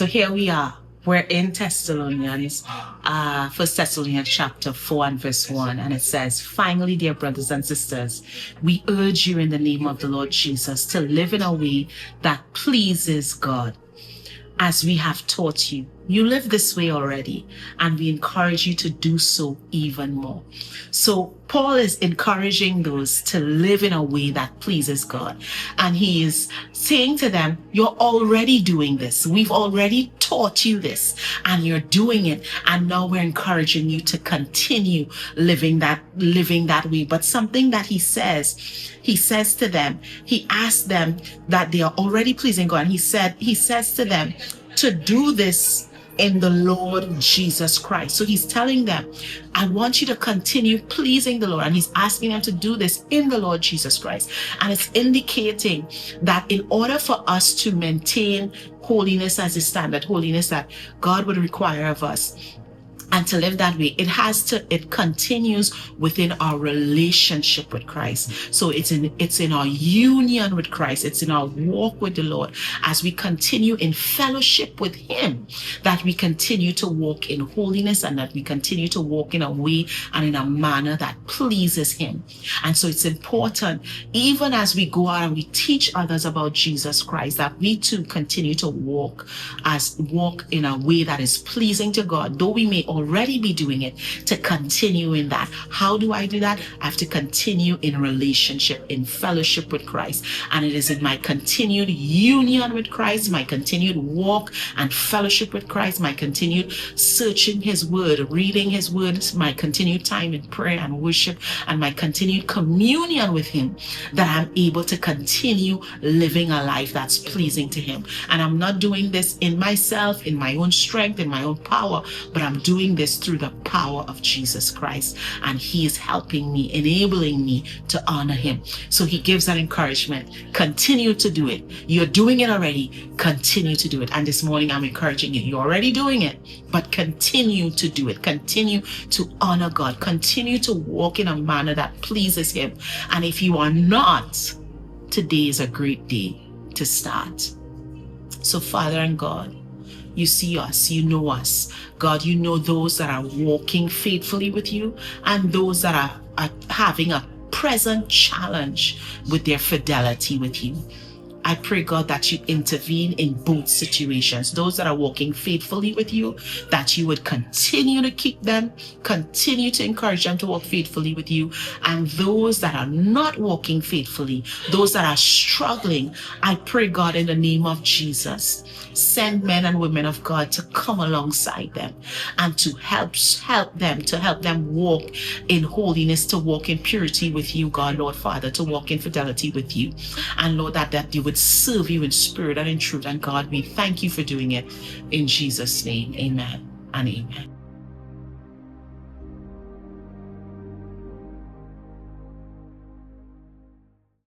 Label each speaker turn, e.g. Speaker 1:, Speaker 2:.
Speaker 1: So here we are. We're in Thessalonians, 1 Thessalonians chapter 4 and verse 1. And it says, finally, dear brothers and sisters, we urge you in the name of the Lord Jesus to live in a way that pleases God, as we have taught you. You live this way already, and we encourage you to do so even more. So Paul is encouraging those to live in a way that pleases God. And he is saying to them, you're already doing this. We've already taught you this, and you're doing it. And now we're encouraging you to continue living that way. But something that he says to them, he asked them that they are already pleasing God. And he says to them to do this in the Lord Jesus Christ. So he's telling them, I want you to continue pleasing the Lord. And he's asking them to do this in the Lord Jesus Christ. And it's indicating that in order for us to maintain holiness as a standard, holiness that God would require of us, and to live that way, it continues within our relationship with Christ. So it's in our union with Christ. It's in our walk with the Lord. As we continue in fellowship with him, that we continue to walk in holiness, and that we continue to walk in a way and in a manner that pleases him. And so it's important, even as we go out and we teach others about Jesus Christ, that we too continue to walk in a way that is pleasing to God, though we may already be doing it, to continue in that. How do I do that? I have to continue in relationship, in fellowship with Christ. And it is in my continued union with Christ, my continued walk and fellowship with Christ, my continued searching his word, reading his words, my continued time in prayer and worship, and my continued communion with him, that I'm able to continue living a life that's pleasing to him. And I'm not doing this in myself, in my own strength, in my own power, but I'm doing this through the power of Jesus Christ. And he is helping me, enabling me to honor him. So he gives that encouragement. Continue to do it. You're doing it already. Continue to do it. And this morning I'm encouraging you. You're already doing it, but continue to do it. Continue to honor God. Continue to walk in a manner that pleases him. And if you are not, today is a great day to start. So Father and God, you see us, you know us. God, you know those that are walking faithfully with you, and those that are having a present challenge with their fidelity with you. I pray, God, that you intervene in both situations. Those that are walking faithfully with you, that you would continue to keep them, continue to encourage them to walk faithfully with you. And those that are not walking faithfully, those that are struggling, I pray, God, in the name of Jesus, send men and women of God to come alongside them and to help them walk in holiness, to walk in purity with you, God, Lord Father, to walk in fidelity with you. And Lord, that you would serve you in spirit and in truth. And God, we thank you for doing it. In Jesus' name, amen and amen.